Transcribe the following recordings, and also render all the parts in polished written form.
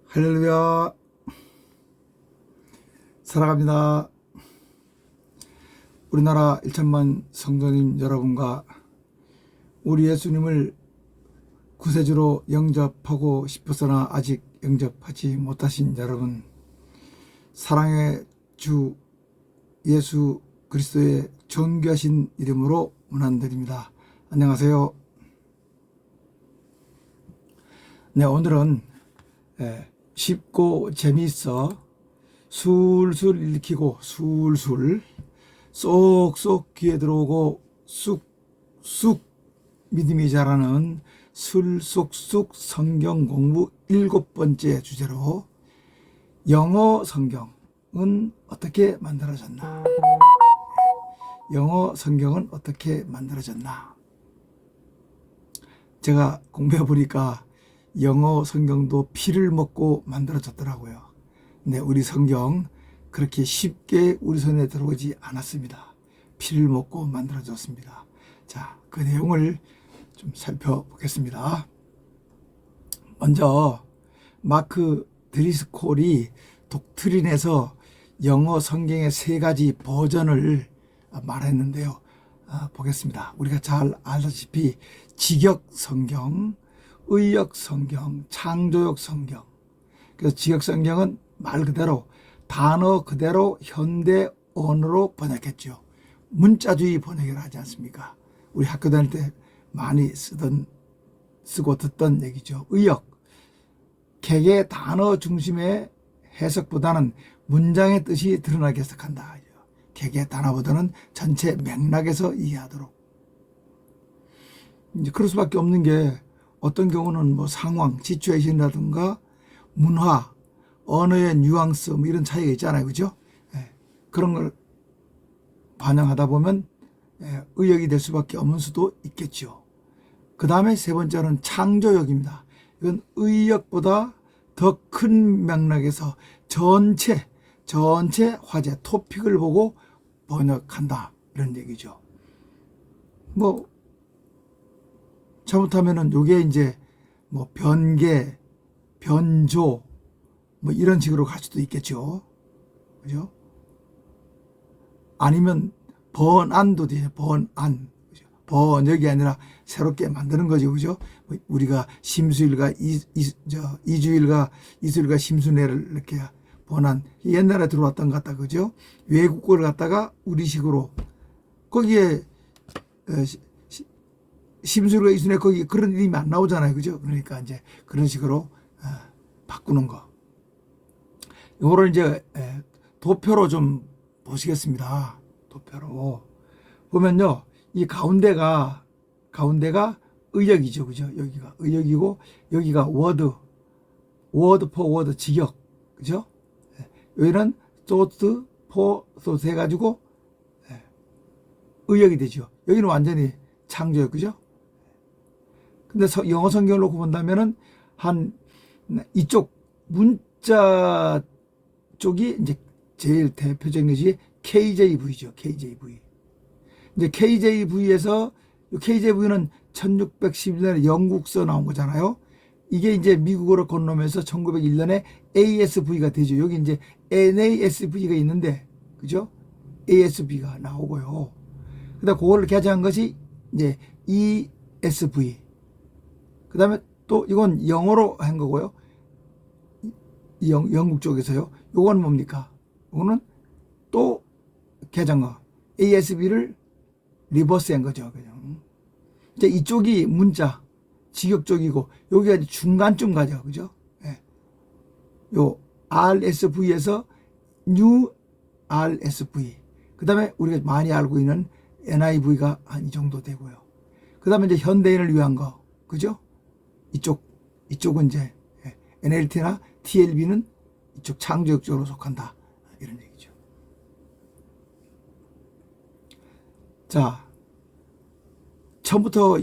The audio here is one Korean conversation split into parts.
할렐루야. 사랑합니다. 우리나라 1천만 성도님 여러분과 우리 예수님을 구세주로 영접하고 싶어서나 아직 영접하지 못하신 여러분, 사랑의 주 예수 그리스도의 존귀하신 이름으로 문안드립니다. 안녕하세요. 네, 오늘은 쉽고 재미있어 술술 읽히고 술술 쏙쏙 귀에 들어오고 쑥쑥 믿음이 자라는 술쏙쑥 성경 공부 7번째 주제로 영어 성경은 어떻게 만들어졌나? 영어 성경은 어떻게 만들어졌나? 제가 공부해 보니까 영어 성경도 피를 먹고 만들어졌더라고요. 근데 우리 성경 그렇게 쉽게 우리 손에 들어오지 않았습니다. 피를 먹고 만들어졌습니다. 자, 그 내용을 좀 살펴보겠습니다. 먼저 마크 드리스콜이 독트린에서 영어 성경의 3가지 버전을 말했는데요. 보겠습니다. 우리가 잘 알다시피 직역 성경, 의역 성경, 창조역 성경. 그래서 직역 성경은 말 그대로 단어 그대로 현대 언어로 번역했죠. 문자주의 번역을 하지 않습니까? 우리 학교 다닐 때 많이 쓰고 듣던 얘기죠. 의역, 개개 단어 중심의 해석보다는 문장의 뜻이 드러나게 해석한다. 개개 단어보다는 전체 맥락에서 이해하도록. 이제 그럴 수밖에 없는 게 어떤 경우는 뭐 상황, 시츄에이션이라든가 문화, 언어의 뉘앙스 뭐 이런 차이가 있잖아요. 그죠? 그런 걸 반영하다 보면 의역이 될 수밖에 없는 수도 있겠죠. 그 다음에 3번째는 창조역입니다. 이건 의역보다 더 큰 맥락에서 전체 화제, 토픽을 보고 번역한다. 이런 얘기죠. 뭐 잘못하면은 요게 이제 뭐 변개, 변조 뭐 이런 식으로 갈 수도 있겠죠. 그죠? 아니면 번안도 되죠. 번안. 그죠? 번역이 아니라 새롭게 만드는 거죠. 그죠? 우리가 심수일과 이주일과 이수일과 심순애를 이렇게 번안. 옛날에 들어왔던 것 같다. 그죠? 외국어를 갖다가 우리식으로 거기에 심술과 이순에 거기 그런 이름이 안 나오잖아요. 그죠? 그러니까 이제 그런 식으로 바꾸는 거. 요거를 이제 도표로 좀 보시겠습니다. 도표로. 보면요. 이 가운데가 의역이죠. 그죠? 여기가 의역이고 여기가 워드 포 워드 직역. 그죠? 여기는 소스 포 소스 해가지고 의역이 되죠. 여기는 완전히 창조역. 그죠? 근데 영어 성경을 놓고 본다면은 한 이쪽 문자 쪽이 이제 제일 대표적인 것이 KJV죠. KJV. 이제 KJV에서 KJV는 1611년에 영국서 나온 거잖아요. 이게 이제 미국으로 건너면서 1901년에 ASV가 되죠. 여기 이제 NASV가 있는데, 그죠? ASV가 나오고요. 그다음 그거를 개정한 것이 이제 ESV. 그 다음에 또 이건 영어로 한 거고요. 영국 쪽에서요. 요건 뭡니까? 요거는 또 개정어. ASB를 리버스 한 거죠. 그냥. 이제 이쪽이 문자, 직역 쪽이고, 여기가 중간쯤 가죠. 그죠? 예. 요 RSV에서 New RSV. 그 다음에 우리가 많이 알고 있는 NIV가 한 이 정도 되고요. 그 다음에 이제 현대인을 위한 거. 그죠? 이쪽은 이제 NLT나 TLB는 이쪽 창조역 쪽으로 속한다. 이런 얘기죠. 자, 처음부터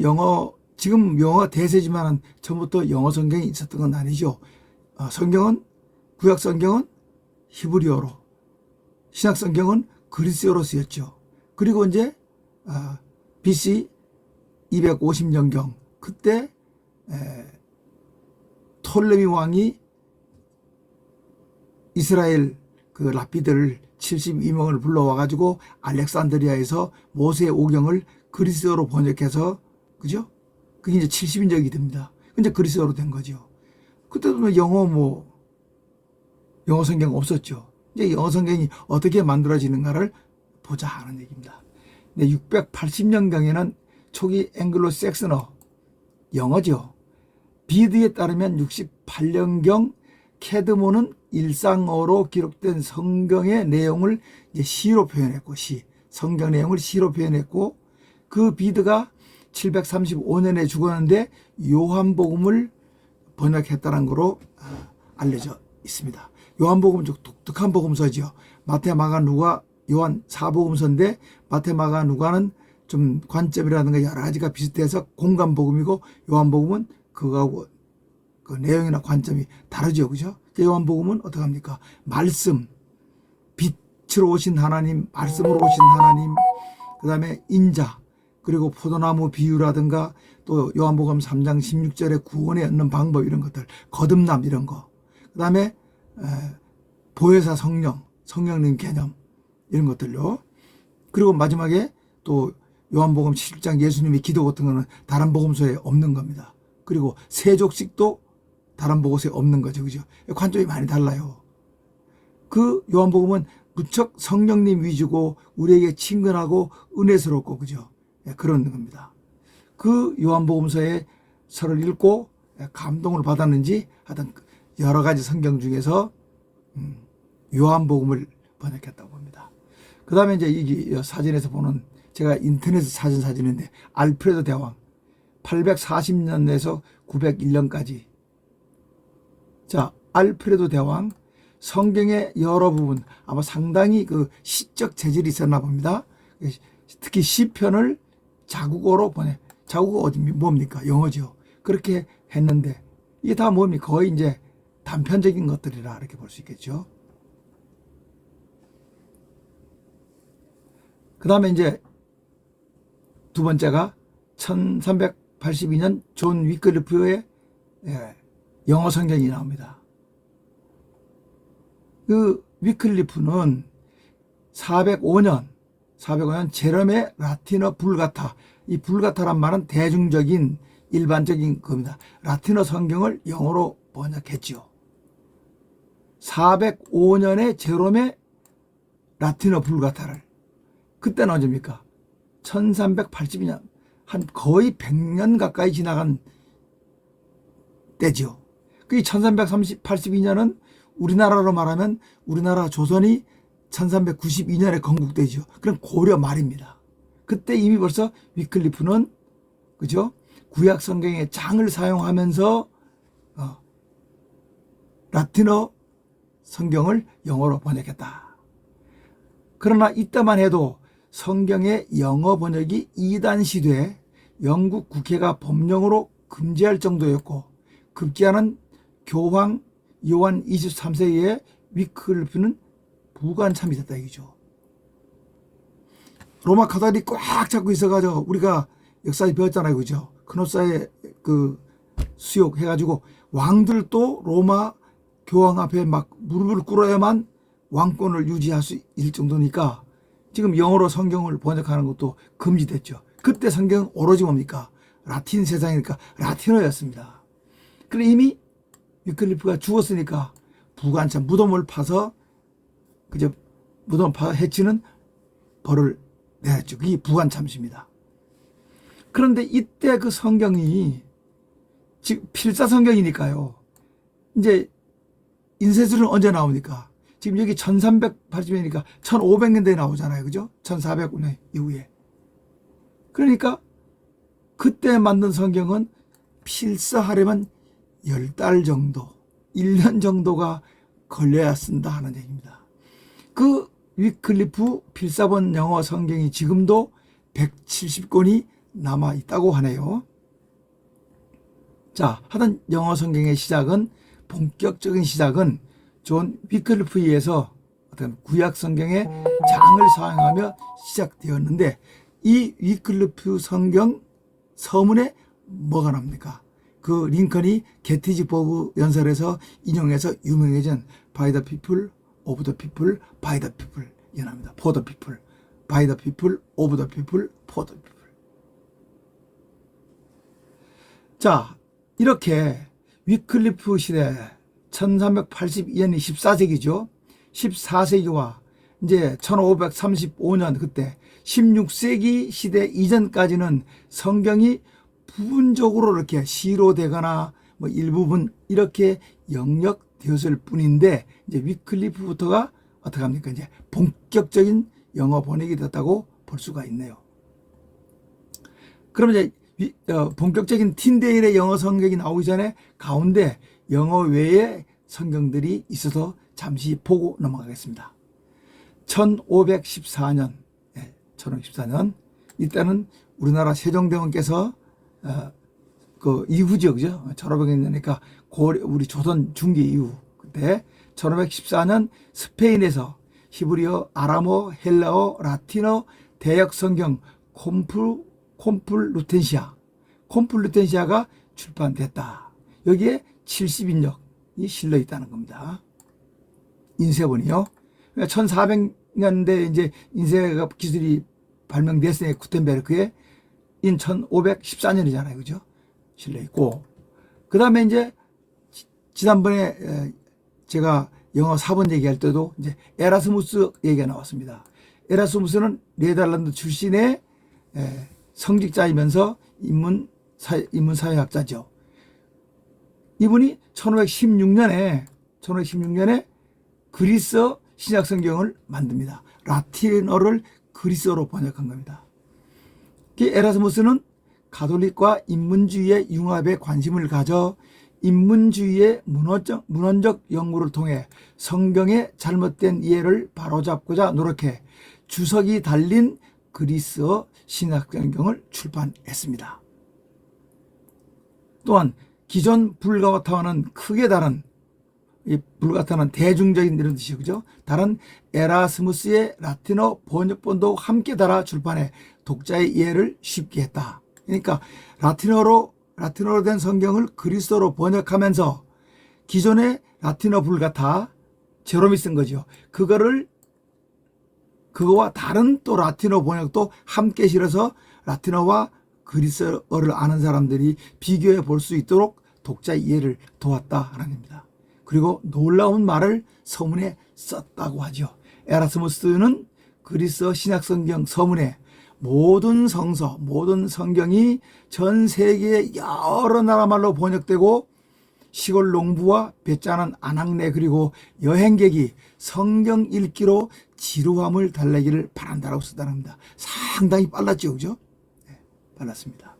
지금 영어가 대세지만 처음부터 영어 성경이 있었던 건 아니죠. 구약 성경은 히브리어로, 신약 성경은 그리스어로 쓰였죠. 그리고 이제 BC 250년경 그때 톨레미 왕이 이스라엘 그 랍비들 72명을 불러와가지고 알렉산드리아에서 모세의 오경을 그리스어로 번역해서, 그죠? 그게 이제 70인적이 됩니다. 이제 그리스어로 된 거죠. 그때도 영어 성경 없었죠. 이제 영어 성경이 어떻게 만들어지는가를 보자 하는 얘기입니다. 근데 680년경에는 초기 앵글로 섹스너, 영어죠. 비드에 따르면 68년경 캐드몬은 일상어로 기록된 성경의 내용을 이제 시로 표현했고, 성경 내용을 시로 표현했고, 그 비드가 735년에 죽었는데 요한복음을 번역했다는 거로 알려져 있습니다. 요한복음은 좀 독특한 복음서죠. 마태, 마가, 누가, 요한 4복음서인데 마태, 마가, 누가는 좀 관점이라든가 여러 가지가 비슷해서 공간복음이고, 요한복음은 그거하고 그 내용이나 관점이 다르죠. 그죠? 요한복음은 어떻게 합니까? 말씀, 빛으로 오신 하나님, 말씀으로 오신 하나님, 그 다음에 인자, 그리고 포도나무 비유라든가 또 요한복음 3장 16절에 구원에 얻는 방법 이런 것들, 거듭남 이런 거, 그 다음에 보혜사 성령님 개념 이런 것들요. 그리고 마지막에 또 요한복음 7장 예수님의 기도 같은 거는 다른 복음서에 없는 겁니다. 그리고 세족식도 다른 복음서에 없는 거죠. 그죠? 관점이 많이 달라요. 그 요한복음은 무척 성령님 위주고 우리에게 친근하고 은혜스럽고, 그죠? 그런 겁니다. 그 요한복음서의 서를 읽고 감동을 받았는지 하여튼 여러 가지 성경 중에서 요한복음을 번역했다고 봅니다. 그 다음에 이제 이 사진에서 보는, 제가 인터넷 사진인데 알프레도 대왕 840년에서 901년까지. 자, 알프레도 대왕 성경의 여러 부분, 아마 상당히 그 시적 재질이 있었나 봅니다. 특히 시편을 자국어로 자국어 어디 뭡니까? 영어죠. 그렇게 했는데 이게 다 뭡니까? 거의 이제 단편적인 것들이라 이렇게 볼 수 있겠죠. 그 다음에 이제 두 번째가 1382년 존 위클리프의 영어 성경이 나옵니다. 그 위클리프는 405년 제롬의 라틴어 불가타, 이 불가타란 말은 대중적인 일반적인 겁니다. 라틴어 성경을 영어로 번역했죠. 405년에 제롬의 라틴어 불가타를, 그때는 언제입니까? 1382년, 한 거의 100년 가까이 지나간 때죠. 그 1382년은 우리나라로 말하면 우리나라 조선이 1392년에 건국되죠. 그럼 고려 말입니다. 그때 이미 벌써 위클리프는, 그죠? 구약 성경의 장을 사용하면서 라틴어 성경을 영어로 번역했다. 그러나 이때만 해도 성경의 영어 번역이 이단 시대에 영국 국회가 법령으로 금지할 정도였고, 급기야는 교황 요한 23세에 위클리프는 부관참이 됐다 이거죠. 로마 카톨릭이 꽉 잡고 있어가지고 우리가 역사에 배웠잖아요. 그죠? 크노사에 그 수욕해가지고 왕들도 로마 교황 앞에 막 무릎을 꿇어야만 왕권을 유지할 수 있을 정도니까 지금 영어로 성경을 번역하는 것도 금지됐죠. 그때 성경은 오로지 뭡니까? 라틴 세상이니까 라틴어였습니다. 그래 이미 위클리프가 죽었으니까 부관참, 무덤을 파서 그저 무덤 파서 해치는 벌을 내렸죠. 그게 부관참시입니다. 그런데 이때 그 성경이 지금 필사 성경이니까요. 이제 인쇄술은 언제 나오니까? 지금 여기 1380년이니까 1500년대에 나오잖아요. 그죠? 1400년 이후에. 그러니까 그때 만든 성경은 필사하려면 10달 정도, 1년 정도가 걸려야 쓴다 하는 얘기입니다. 그 위클리프 필사본 영어 성경이 지금도 170권이 남아 있다고 하네요. 자, 하여튼 영어 성경의 시작은, 본격적인 시작은 존 위클리프에 의해서 어떤 구약 성경의 장을 사용하며 시작되었는데, 이 위클리프 성경 서문에 뭐가 납니까? 그 링컨이 게티즈버그 연설에서 인용해서 유명해진 by the people, of the people, by the people 연합니다. for the people, by the people, of the people, for the people. 자, 이렇게 위클리프 시대 1382년이 14세기죠. 14세기와 이제 1535년 그때 16세기 시대 이전까지는 성경이 부분적으로 이렇게 시로되거나 뭐 일부분 이렇게 영역되었을 뿐인데 이제 위클리프부터가 어떻게 합니까? 이제 본격적인 영어 번역이 됐다고 볼 수가 있네요. 그럼 이제 본격적인 틴데일의 영어 성경이 나오기 전에 가운데 영어 외의 성경들이 있어서 잠시 보고 넘어가겠습니다. 1514년, 1514년 이때는 우리나라 세종대왕께서 그 이후죠, 그죠? 1500년이니까 우리 조선 중기 이후 그때 1514년 스페인에서 히브리어, 아람어, 헬라어, 라틴어 대역 성경 콤플루텐시아가 출판됐다. 여기에 70인역이 실려 있다는 겁니다. 인쇄본이요. 1400년대 이제 인쇄 기술이 발명됐으니 구텐베르크에 1514년이잖아요. 그죠? 실려 있고. 그 다음에 이제 지난번에 제가 영어 4번 얘기할 때도 이제 에라스무스 얘기가 나왔습니다. 에라스무스는 네덜란드 출신의 성직자이면서 인문사회학자죠. 이분이 1516년에 그리스어 신약성경을 만듭니다. 라틴어를 그리스어로 번역한 겁니다. 에라스무스는 가톨릭과 인문주의의 융합에 관심을 가져 인문주의의 문헌적 연구를 통해 성경의 잘못된 이해를 바로잡고자 노력해 주석이 달린 그리스어 신약성경을 출판했습니다. 또한 기존 불가타와는 크게 다른, 이 불가타는 대중적인 이런 뜻이죠. 그죠? 다른 에라스무스의 라틴어 번역본도 함께 달아 출판해 독자의 이해를 쉽게 했다. 그러니까 라틴어로 된 성경을 그리스어로 번역하면서 기존의 라틴어 불가타 제롬이 쓴 거죠. 그거와 다른 또 라틴어 번역도 함께 실어서 라틴어와 그리스어를 아는 사람들이 비교해 볼 수 있도록 독자 이해를 도왔다라는 겁니다. 그리고 놀라운 말을 서문에 썼다고 하죠. 에라스무스는 그리스어 신약성경 서문에 모든 성서, 모든 성경이 전 세계의 여러 나라 말로 번역되고 시골 농부와 배짜는 안악내 그리고 여행객이 성경 읽기로 지루함을 달래기를 바란다라고 쓰다는 겁니다. 상당히 빨랐죠, 그죠? 네, 빨랐습니다.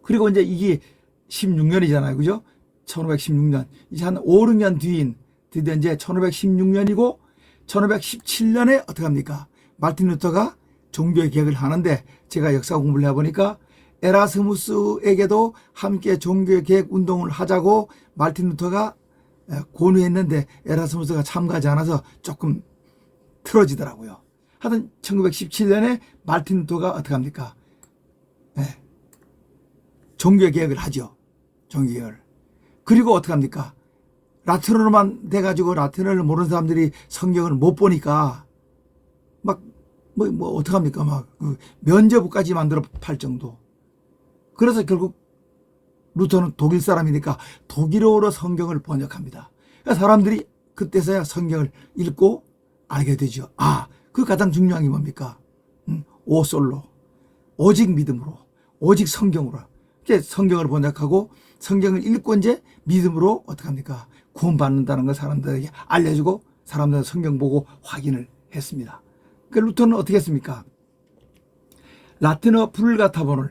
그리고 이제 이게 16년이잖아요, 그죠? 1516년. 이제 한 5, 6년 뒤인 드디어 이제 1516년이고 1517년에 어떻게 합니까? 마르틴 루터가 종교의 개혁을 하는데 제가 역사 공부를 해보니까 에라스무스에게도 함께 종교의 개혁 운동을 하자고 마르틴 루터가 권유했는데 에라스무스가 참가하지 않아서 조금 틀어지더라고요. 하여튼 1917년에 마르틴 루터가 어떻게 합니까? 종교의 개혁을 하죠. 종교개혁을. 그리고 어떻게 합니까? 라틴어로만 돼가지고 라틴어를 모르는 사람들이 성경을 못 보니까 막 어떻게 합니까? 막 면제부까지 만들어 팔 정도. 그래서 결국 루터는 독일 사람이니까 독일어로 성경을 번역합니다. 그러니까 사람들이 그때서야 성경을 읽고 알게 되죠. 그 가장 중요한 게 뭡니까? 오솔로. 오직 믿음으로. 오직 성경으로. 이제 성경을 번역하고 성경을 읽고 이제 믿음으로 어떻게 합니까? 구원받는다는 걸 사람들에게 알려주고 사람들은 성경 보고 확인을 했습니다. 그 루터는 어떻게 했습니까? 라틴어 불가타본은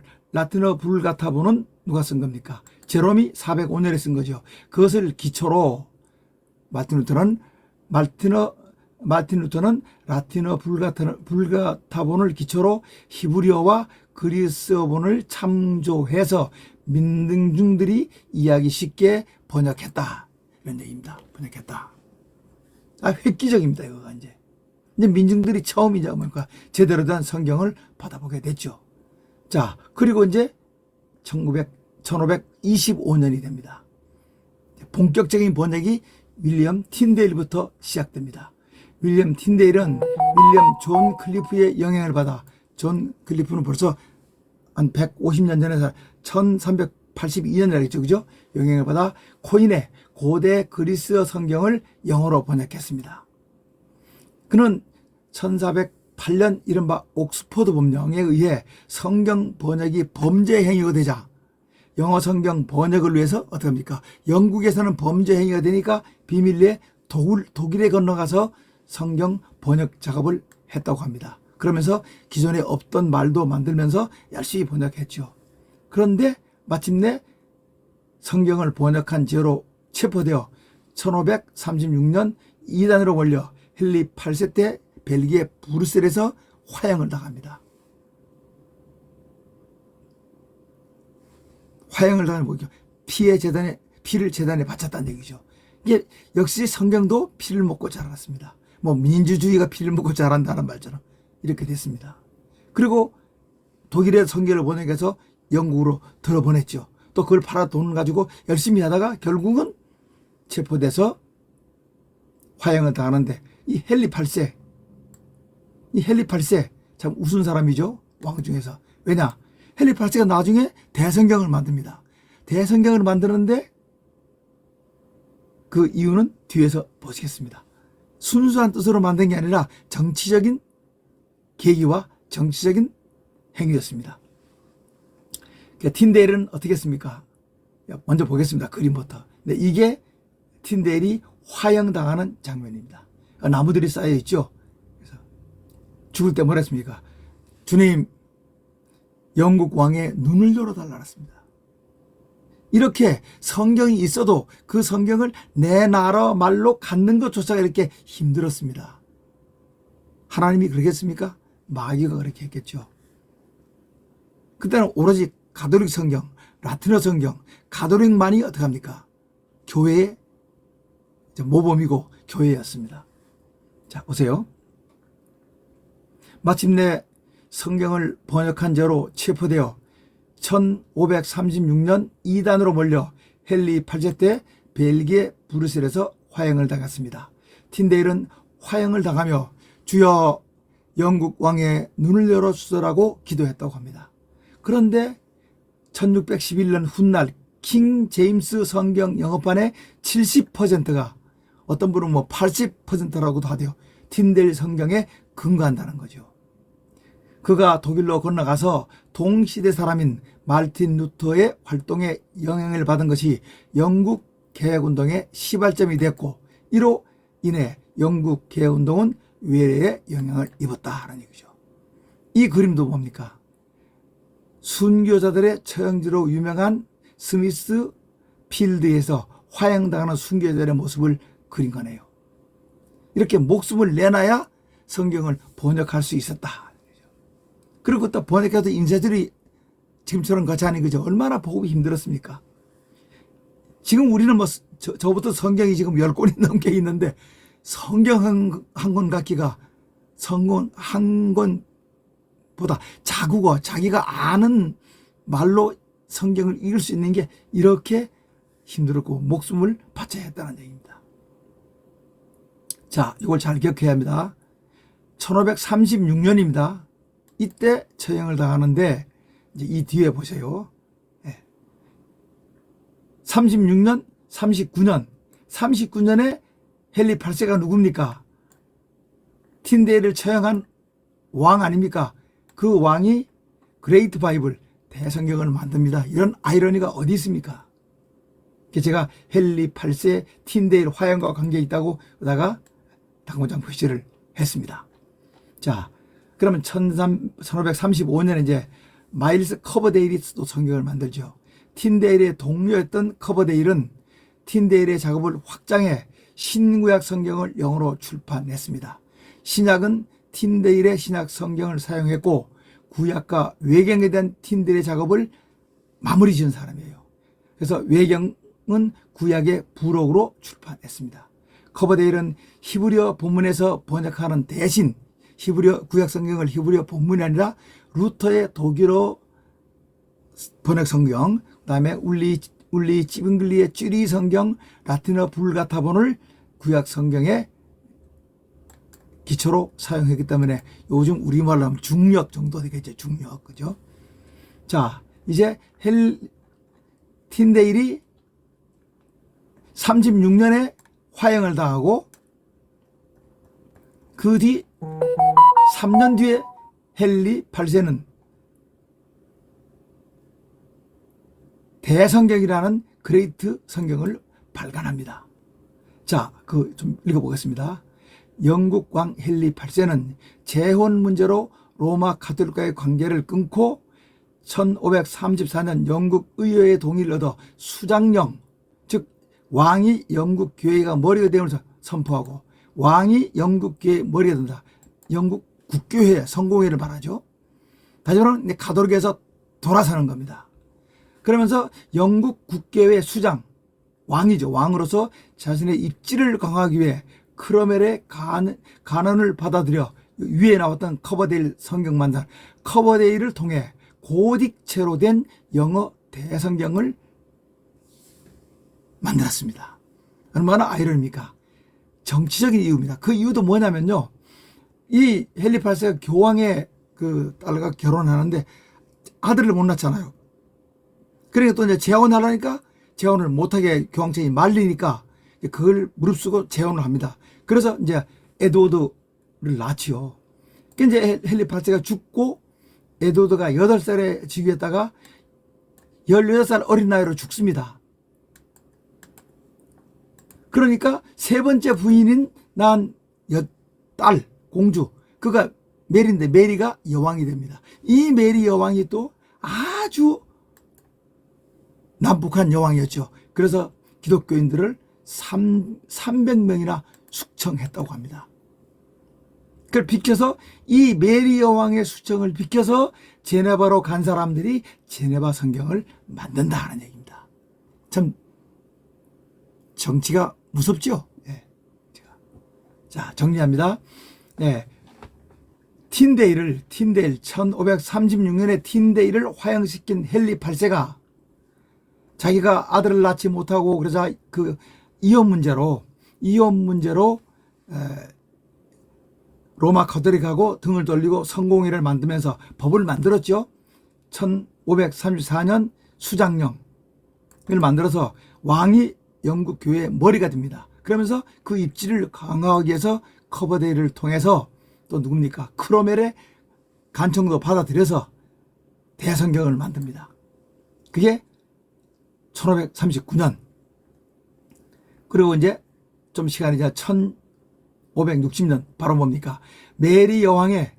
누가 쓴 겁니까? 제롬이 405년에 쓴 거죠. 그것을 기초로 마르틴 루터는 라틴어 불가타본을 기초로 히브리어와 그리스어본을 참조해서 민중들이 이해하기 쉽게 번역했다. 이런 얘기입니다. 번역했다. 획기적입니다. 이거가 이제 민중들이 처음이자 뭡니까? 제대로 된 성경을 받아보게 됐죠. 자, 그리고 이제 1525년이 됩니다. 본격적인 번역이 윌리엄 틴데일부터 시작됩니다. 윌리엄 틴데일은 윌리엄 존 클리프의 영향을 받아, 존 클리프는 벌써 한 150년 전에 1382년이라겠죠. 그죠? 영향을 받아 코인의 고대 그리스어 성경을 영어로 번역했습니다. 그는 1408년 이른바 옥스퍼드 법령에 의해 성경 번역이 범죄 행위가 되자 영어 성경 번역을 위해서 어떻게 합니까? 영국에서는 범죄 행위가 되니까 비밀리에 독일에 건너가서 성경 번역 작업을 했다고 합니다. 그러면서 기존에 없던 말도 만들면서 열심히 번역했죠. 그런데 마침내 성경을 번역한 죄로 체포되어 1536년 이단으로 몰려 헨리 8세 때 벨기에 브뤼셀에서 화형을 당합니다. 화형을 당하는 뭐죠? 피를 재단에 바쳤다는 얘기죠. 이게 역시 성경도 피를 먹고 자랐습니다. 뭐 민주주의가 피를 먹고 자란다는 말처럼 이렇게 됐습니다. 그리고 독일의 성경을 번역해서 영국으로 들어보냈죠. 또 그걸 팔아 돈 가지고 열심히 하다가 결국은 체포돼서 화형을 당하는데 이 헨리 8세 참 우스운 사람이죠. 왕 중에서. 왜냐? 헨리 8세가 나중에 대성경을 만듭니다. 대성경을 만드는데 그 이유는 뒤에서 보시겠습니다. 순수한 뜻으로 만든 게 아니라 정치적인 계기와 정치적인 행위였습니다. 틴데일은 어떻게 했습니까? 먼저 보겠습니다. 그림부터. 네, 이게 틴데일이 화형당하는 장면입니다. 나무들이 쌓여 있죠. 그래서 죽을 때 뭐라 했습니까? 주님, 영국 왕의 눈을 열어달라 했습니다. 이렇게 성경이 있어도 그 성경을 내 나라 말로 갖는 것조차가 이렇게 힘들었습니다. 하나님이 그러겠습니까? 마귀가 그렇게 했겠죠. 그때는 오로지 가톨릭 성경, 라틴어 성경, 가톨릭만이 어떻게 합니까? 교회의 모범이고 교회였습니다. 자, 보세요. 마침내 성경을 번역한 죄로 체포되어 1536년 이단으로 몰려 헨리 8세 때 벨기에 브뤼셀에서 화형을 당했습니다. 틴데일은 화형을 당하며 주여 영국 왕의 눈을 열어주소라고 기도했다고 합니다. 그런데 1611년 훗날 킹 제임스 성경 영어판의 70%가 어떤 분은 뭐 80%라고도 하대요. 틴데일 성경에 근거한다는 거죠. 그가 독일로 건너가서 동시대 사람인 말틴 루터의 활동에 영향을 받은 것이 영국 개혁운동의 시발점이 됐고 이로 인해 영국 개혁운동은 외래의 영향을 입었다는 얘기죠. 이 그림도 뭡니까? 순교자들의 처형지로 유명한 스미스 필드에서 화형당하는 순교자들의 모습을 그린 거네요. 이렇게 목숨을 내놔야 성경을 번역할 수 있었다. 그리고 또 번역해도 인쇄들이 지금처럼 같이 하는 거죠. 얼마나 보기 힘들었습니까? 지금 우리는 뭐 저부터 성경이 지금 10권이 넘게 있는데 성경 한 권 갖기가 성경 한 권보다 자국어 자기가 아는 말로 성경을 읽을 수 있는 게 이렇게 힘들었고 목숨을 바쳐야 했다는 얘기입니다. 자, 이걸 잘 기억해야 합니다. 1536년입니다. 이때 처형을 당하는데 이제 이 뒤에 보세요. 36년, 39년에 헨리 8세가 누굽니까? 틴데일을 처형한 왕 아닙니까? 그 왕이 그레이트 바이블 대성경을 만듭니다. 이런 아이러니가 어디 있습니까? 제가 헨리 8세 틴데일 화형과 관계 있다고 그러다가 당구장 표시를 했습니다. 자, 그러면 1535년에 이제 마일스 커버데일이 또 성경을 만들죠. 틴데일의 동료였던 커버데일은 틴데일의 작업을 확장해 신구약 성경을 영어로 출판했습니다. 신약은 틴데일의 신약 성경을 사용했고 구약과 외경에 대한 틴데일의 작업을 마무리 지은 사람이에요. 그래서 외경은 구약의 부록으로 출판했습니다. 커버데일은 히브리어 본문에서 번역하는 대신 히브리어 구약 성경을 히브리어 본문이 아니라 루터의 독일어 번역 성경 그다음에 울리 찌빙글리의 쥐리 성경, 라틴어 불가타본을 구약 성경에 기초로 사용했기 때문에 요즘 우리말로 하면 중역 정도 되겠죠. 중역. 그죠? 자, 이제 틴데일이 36년에 화형을 당하고 그 뒤 3년 뒤에 헨리 8세는 대성경이라는 그레이트 성경을 발간합니다. 자, 그 좀 읽어보겠습니다. 영국 왕 헨리 8세는 재혼 문제로 로마 가톨릭과의 관계를 끊고 1534년 영국 의회의 동의를 얻어 수장령, 즉 왕이 영국 교회가 머리가 됨을 선포하고, 왕이 영국 교회의 머리가 된다. 영국 국교회, 성공회를 말하죠. 다시 말하면 가톨릭에서 돌아서는 겁니다. 그러면서 영국 국교회 수장, 왕이죠. 왕으로서 자신의 입지를 강화하기 위해 크로멜의 간언을 받아들여 위에 나왔던 커버데일 성경만단, 커버데일을 통해 고딕체로 된 영어 대성경을 만들었습니다. 얼마나 아이러니입니까? 정치적인 이유입니다. 그 이유도 뭐냐면요, 이 헨리 8세가 교황의 그 딸과 결혼하는데 아들을 못 낳잖아요. 그러니까 또 이제 재혼하려니까 재혼을 못하게 교황청이 말리니까 그걸 무릅쓰고 재혼을 합니다. 그래서 이제 에드워드를 낳지요. 이제 헨리 8세가 죽고 에드워드가 8살에 즉위했다가 18살 어린 나이로 죽습니다. 그러니까 세 번째 부인인 낳은 딸, 공주, 그가 메리인데 메리가 여왕이 됩니다. 이 메리 여왕이 또 아주 남북한 여왕이었죠. 그래서 기독교인들을 300명이나 숙청했다고 합니다. 그걸 비켜서, 이 메리 여왕의 숙청을 비켜서 제네바로 간 사람들이 제네바 성경을 만든다 하는 얘기입니다. 참 정치가 무섭죠. 네. 자, 정리합니다. 네. 틴데일 1536년에 틴데일을 화형시킨 헨리 8세가 자기가 아들을 낳지 못하고 그러자 그 이혼 문제로 로마 가톨릭하고 등을 돌리고 성공회를 만들면서 법을 만들었죠. 1534년 수장령을 만들어서 왕이 영국 교회의 머리가 됩니다. 그러면서 그 입지를 강화하기 위해서 커버데이를 통해서 또 누굽니까? 크로멜의 간청도 받아들여서 대성경을 만듭니다. 그게 1539년. 그리고 이제 좀 시간이 지나 1560년, 바로 뭡니까? 메리 여왕의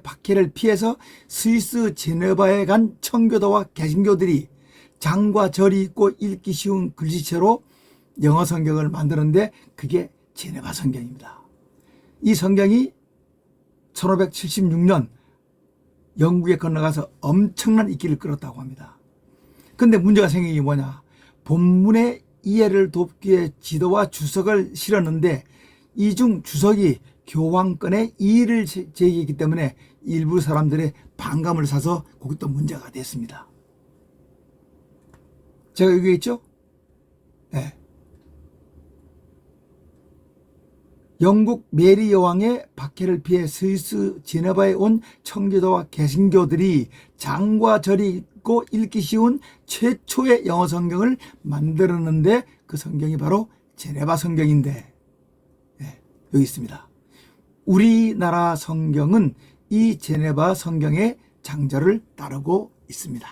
박해를 피해서 스위스 제네바에 간 청교도와 개신교들이 장과 절이 있고 읽기 쉬운 글씨체로 영어 성경을 만드는데 그게 제네바 성경입니다. 이 성경이 1576년 영국에 건너가서 엄청난 인기를 끌었다고 합니다. 근데 문제가 생긴 게 뭐냐? 본문의 이해를 돕기 위해 지도와 주석을 실었는데 이 중 주석이 교황권의 이의를 제기했기 때문에 일부 사람들의 반감을 사서 그게 또 문제가 됐습니다. 제가 얘기했죠? 네. 영국 메리 여왕의 박해를 피해 스위스 제네바에 온 청교도와 개신교들이 장과 절이 있고 읽기 쉬운 최초의 영어 성경을 만들었는데 그 성경이 바로 제네바 성경인데, 네, 여기 있습니다. 우리나라 성경은 이 제네바 성경의 장절을 따르고 있습니다.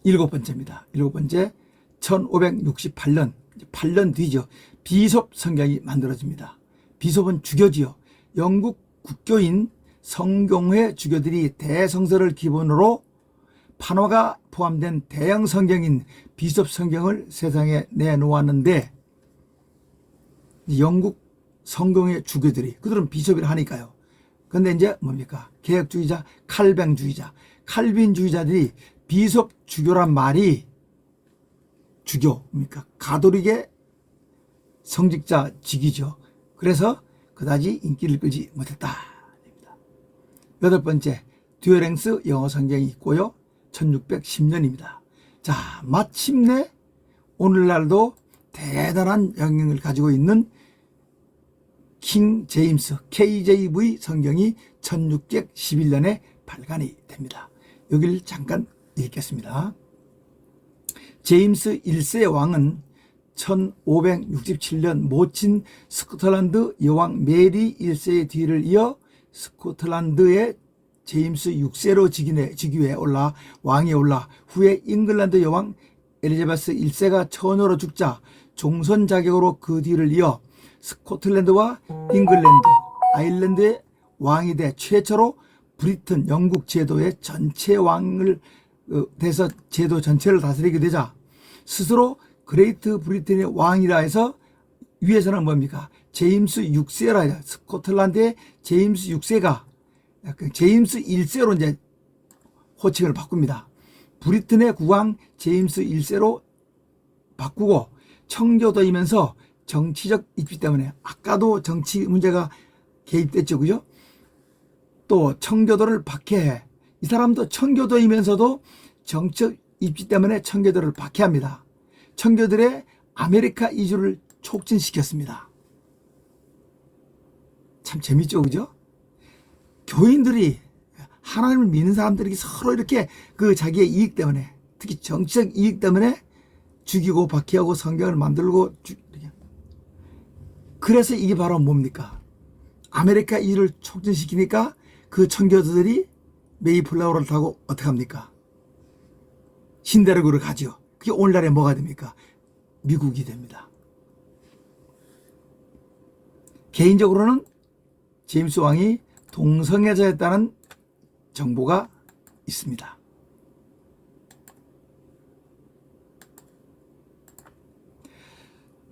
7번째입니다. 7번째, 1568년 8년 뒤죠. 비숍 성경이 만들어집니다. 비숍은 주교지요. 영국 국교인 성공회 주교들이 대성서를 기본으로 판화가 포함된 대형 성경인 비숍 성경을 세상에 내놓았는데, 영국 성공회 주교들이, 그들은 비숍이라 하니까요. 근데 이제 뭡니까? 개혁주의자, 칼빈주의자들이 비숍 주교란 말이 주교입니까? 가톨릭의 성직자 직이죠. 그래서 그다지 인기를 끌지 못했다. 8번째, 듀어랭스 영어 성경이 있고요. 1610년입니다. 자, 마침내 오늘날도 대단한 영향을 가지고 있는 킹 제임스 KJV 성경이 1611년에 발간이 됩니다. 여기를 잠깐 읽겠습니다. 제임스 1세 왕은 1567년 모친 스코틀랜드 여왕 메리 1세의 뒤를 이어 스코틀랜드의 제임스 6세로 즉위에 올라 왕에 올라 후에 잉글랜드 여왕 엘리자베스 1세가 처녀로 죽자 종선 자격으로 그 뒤를 이어 스코틀랜드와 잉글랜드, 아일랜드의 왕이 돼 최초로 브리튼, 영국 제도의 전체 왕을 돼서 제도 전체를 다스리게 되자 스스로 그레이트 브리튼의 왕이라 해서 위에서는 뭡니까? 제임스 6세라 해요. 스코틀랜드의 제임스 6세가 제임스 1세로 이제 호칭을 바꿉니다. 브리튼의 국왕 제임스 1세로 바꾸고 청교도이면서 정치적 입지 때문에 아까도 정치 문제가 개입됐죠. 그죠? 또 청교도를 박해해. 이 사람도 청교도이면서도 정치적 입지 때문에 청교도를 박해합니다. 청교들의 아메리카 이주를 촉진시켰습니다. 참 재밌죠. 그죠? 교인들이 하나님을 믿는 사람들이 서로 이렇게 그 자기의 이익 때문에 특히 정치적 이익 때문에 죽이고 박해하고 성경을 만들고 그래서 이게 바로 뭡니까? 아메리카 이주를 촉진시키니까 그 청교도들이 메이플라워를 타고 어떻게 합니까? 신대륙으로 가죠. 그게 오늘날에 뭐가 됩니까? 미국이 됩니다. 개인적으로는 제임스 왕이 동성애자였다는 정보가 있습니다.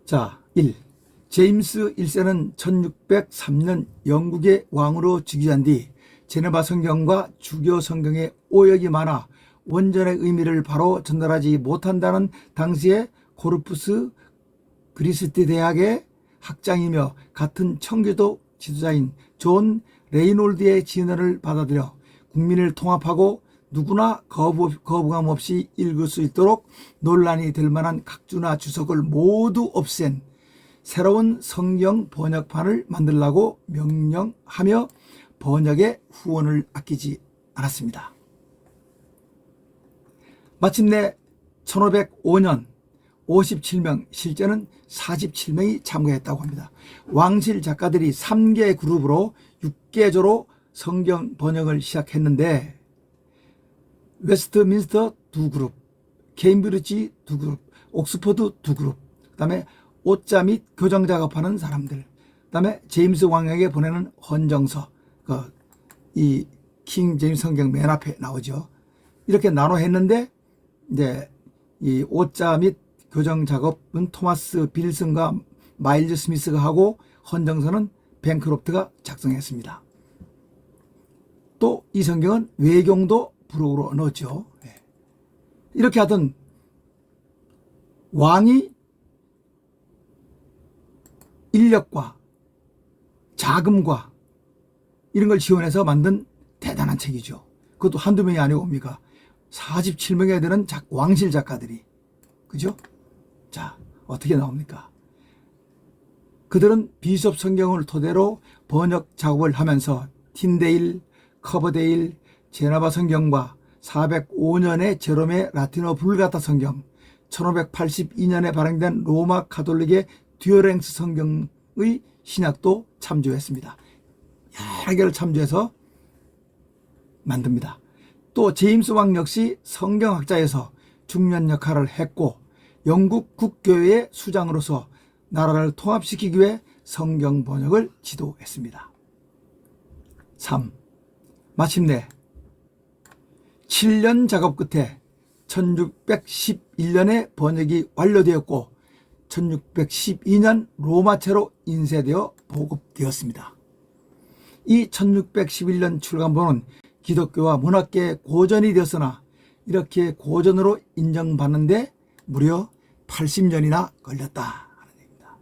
자, 1. 제임스 1세는 1603년 영국의 왕으로 즉위한 뒤 제네바 성경과 주교 성경에 오역이 많아 원전의 의미를 바로 전달하지 못한다는 당시의 코르푸스 그리스티 대학의 학장이며 같은 청교도 지도자인 존 레이놀드의 진언을 받아들여 국민을 통합하고 누구나 거부감 없이 읽을 수 있도록 논란이 될 만한 각주나 주석을 모두 없앤 새로운 성경 번역판을 만들라고 명령하며 번역에 후원을 아끼지 않았습니다. 마침내 1505년 57명, 실제는 47명이 참가했다고 합니다. 왕실 작가들이 3개 그룹으로 6개조로 성경 번역을 시작했는데 웨스트민스터 2그룹, 케임브리지 2그룹, 옥스퍼드 2그룹, 그 다음에 옷자 및 교정 작업하는 사람들, 그 다음에 제임스 왕에게 보내는 헌정서, 이 킹 제임스 성경 맨 앞에 나오죠. 이렇게 나눠 했는데 이제 이 옷자 및 교정 작업은 토마스 빌슨과 마일즈 스미스가 하고 헌정서는 뱅크롭트가 작성했습니다. 또 이 성경은 외경도 부록으로 넣었죠. 이렇게 하던 왕이 인력과 자금과 이런 걸 지원해서 만든 대단한 책이죠. 그것도 한두 명이 아니고 뭡니까? 47명에 되는 왕실 작가들이. 그죠? 자, 어떻게 나옵니까? 그들은 비숍 성경을 토대로 번역 작업을 하면서 틴데일, 커버데일, 제나바 성경과 405년에 제롬의 라틴어 불가타 성경, 1582년에 발행된 로마 가톨릭의 듀어랭스 성경의 신약도 참조했습니다. 여러 개를 참조해서 만듭니다. 또 제임스 왕 역시 성경학자에서 중요한 역할을 했고 영국 국교회의 수장으로서 나라를 통합시키기 위해 성경 번역을 지도했습니다. 3. 마침내 7년 작업 끝에 1611년에 번역이 완료되었고 1612년 로마체로 인쇄되어 보급되었습니다. 이 1611년 출간본은 기독교와 문학계의 고전이 되었으나 이렇게 고전으로 인정받는데 무려 80년이나 걸렸다 하는 얘기입니다.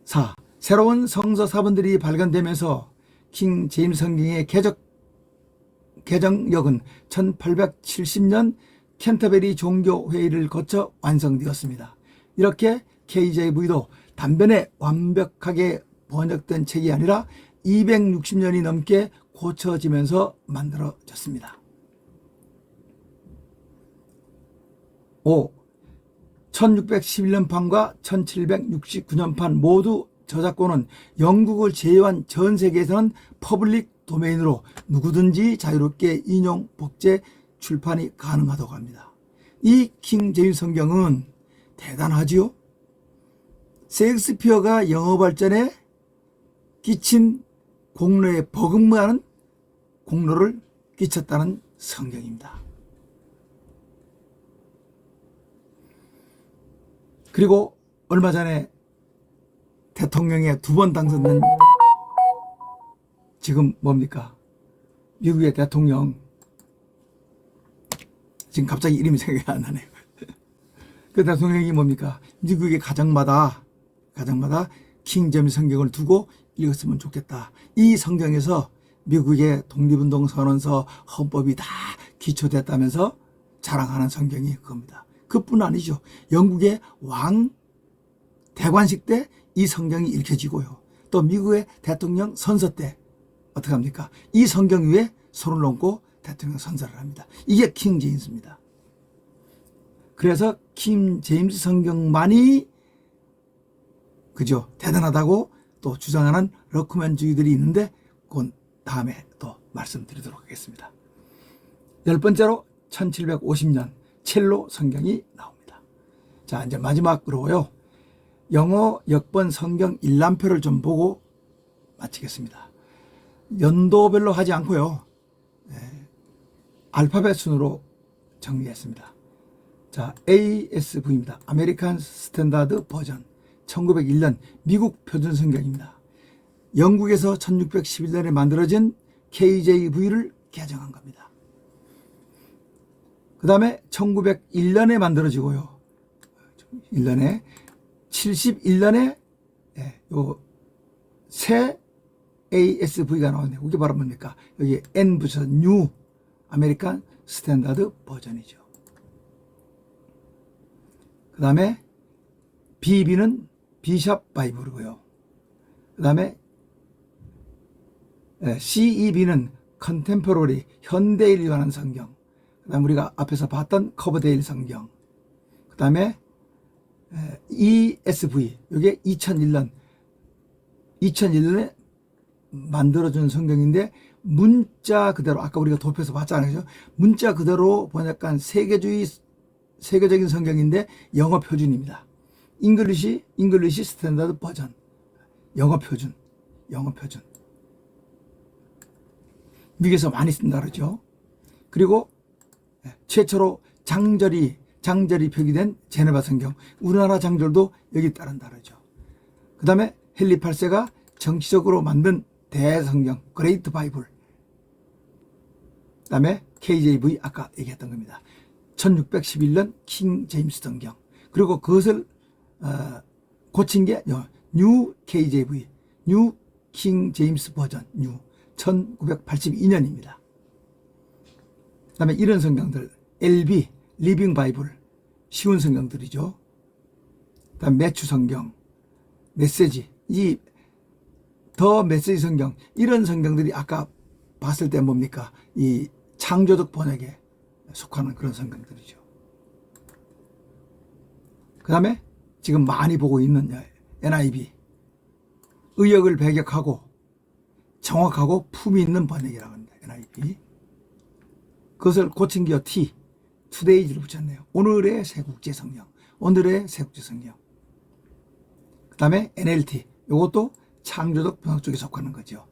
4. 새로운 성서 사본들이 발견되면서 킹 제임스 성경의 개적 개정역은 1870년 캔터베리 종교회의를 거쳐 완성되었습니다. 이렇게 KJV도 단번에 완벽하게 번역된 책이 아니라 260년이 넘게 고쳐지면서 만들어졌습니다. 5. 1611년판과 1769년판 모두 저작권은 영국을 제외한 전 세계에서는 퍼블릭 도메인으로 누구든지 자유롭게 인용, 복제, 출판이 가능하다고 합니다. 이 킹 제임스 성경은 대단하지요. 셰익스피어가 영어 발전에 끼친 공로에 버금가는 공로를 끼쳤다는 성경입니다. 그리고 얼마 전에 대통령에 2번 당선된 지금 뭡니까? 미국의 대통령, 지금 갑자기 이름이 생각이 안 나네요. 그 대통령이 뭡니까? 미국의 가정마다 킹 제임스 성경을 두고 읽었으면 좋겠다. 이 성경에서 미국의 독립운동 선언서, 헌법이 다 기초됐다면서 자랑하는 성경이 그겁니다. 그뿐 아니죠. 영국의 왕 대관식 때 이 성경이 읽혀지고요. 또 미국의 대통령 선서 때 어떻게 합니까? 이 성경 위에 손을 얹고 대통령 선서를 합니다. 이게 킹 제임스입니다. 그래서 킹 제임스 성경만이 그죠? 대단하다고 또 주장하는 러크맨주의들이 있는데 그건 다음에 또 말씀드리도록 하겠습니다. 10번째로 1750년 첼로 성경이 나옵니다. 자, 이제 마지막으로요. 영어 역번 성경 일람표를 좀 보고 마치겠습니다. 연도별로 하지 않고요. 알파벳 순으로 정리했습니다. 자, ASV입니다. 아메리칸 스탠다드 버전. 1901년 미국 표준 성경입니다. 영국에서 1611년에 만들어진 KJV를 개정한 겁니다. 그 다음에 1901년에 만들어지고요. 1년에 71년에 요 새 ASV가 나왔네요. 이게 바로 뭡니까? 여기 N 붙여서 뉴 아메리칸 스탠다드 버전이죠. 그 다음에 BB는 비샵 바이블이고요. 그 다음에 CEB는 컨템포러리 현대에 관한 성경. 그 다음에 우리가 앞에서 봤던 커버데일 성경. 그 다음에 ESV 이게 2001년에 만들어준 성경인데 문자 그대로 아까 우리가 도표에서 봤잖아요. 문자 그대로 번역한 세계적인 성경인데 영어 표준입니다. 잉글리시 스탠다드 버전. 영어 표준. 미국에서 많이 쓴다 그러죠. 그리고 최초로 장절이 표기된 제네바 성경. 우리나라 장절도 여기 따른다 그러죠. 그 다음에 헨리 8세가 정치적으로 만든 대성경, 그레이트 바이블. 그 다음에 KJV 아까 얘기했던 겁니다. 1611년 킹 제임스 성경. 그리고 그것을 고친 게 뉴 KJV, 뉴 킹 제임스 버전, 뉴 1982년입니다. 그 다음에 이런 성경들 LB, 리빙 바이블, 쉬운 성경들이죠. 그 다음에 매추 성경, 메시지, 이 더 메시지 성경, 이런 성경들이 아까 봤을 때 뭡니까? 이 창조적 번역에 속하는 그런 성경들이죠. 그 다음에 지금 많이 보고 있는 NIV, 의역을 배격하고 정확하고 품위 있는 번역이라고 합니다. NIV. 그것을 고친 게 T, 투데이즈를 붙였네요. 오늘의 새국제 성경, 오늘의 새국제 성경. 그 다음에 NLT, 이것도 창조적 번역 쪽에 속하는 거죠.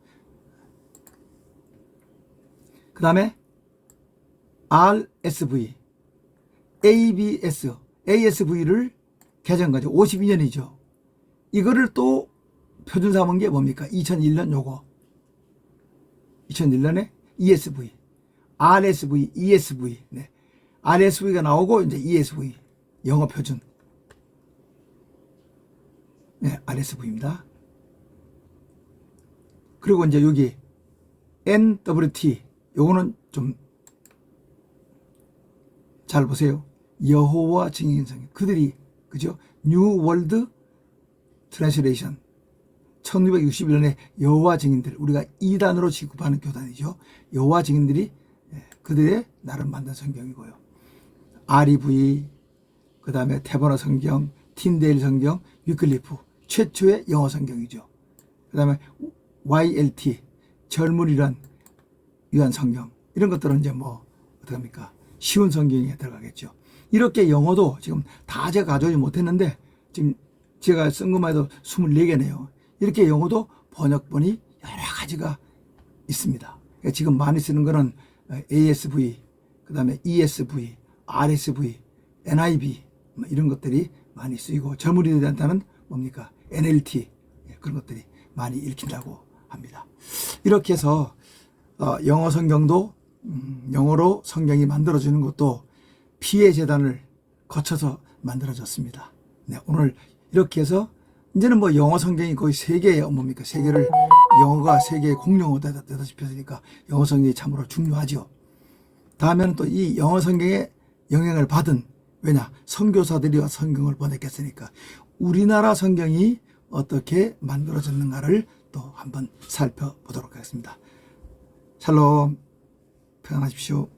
그 다음에 RSV, ASV를 개정한 거죠. 52년이죠. 이거를 또 표준 삼은 게 뭡니까? 2001년 요거. 2001년에 ESV, RSV, ESV. 네. RSV가 나오고 이제 ESV, 영어 표준. 네, RSV입니다. 그리고 이제 여기 NWT, 요거는 좀 잘 보세요. 여호와 증인 성경. 그들이, 그죠? 뉴 월드 트랜스레이션. 1661년에 여호와 증인들, 우리가 2단으로 취급하는 교단이죠. 여호와 증인들이 그들의 나름 만든 성경이고요. REV, 그 다음에 테버너 성경, 틴데일 성경, 위클리프, 최초의 영어 성경이죠. 그 다음에 YLT, 젊은이란 위한 성경, 이런 것들은 이제 뭐 어떡합니까? 쉬운 성경에 들어가겠죠. 이렇게 영어도 지금 다 제가 가져오지 못했는데 지금 제가 쓴 것만 해도 24개네요. 이렇게 영어도 번역본이 여러 가지가 있습니다. 그러니까 지금 많이 쓰는 거는 ASV, 그 다음에 ESV, RSV, NIV 뭐 이런 것들이 많이 쓰이고, 젊은이들한테는 뭡니까? NLT, 그런 것들이 많이 읽힌다고 합니다. 이렇게 해서 영어 성경도 영어로 성경이 만들어지는 것도 피해 재단을 거쳐서 만들어졌습니다. 네, 오늘 이렇게 해서 이제는 뭐 영어 성경이 거의 세계의 뭡니까? 세계를, 영어가 세계의 공용어가 되다시피 했으니까 영어 성경이 참으로 중요하죠. 다음에는 또 이 영어 성경의 영향을 받은, 왜냐? 선교사들이 성경을 번역했으니까 우리나라 성경이 어떻게 만들어졌는가를 또 한번 살펴보도록 하겠습니다. 샬롬, 평안하십시오.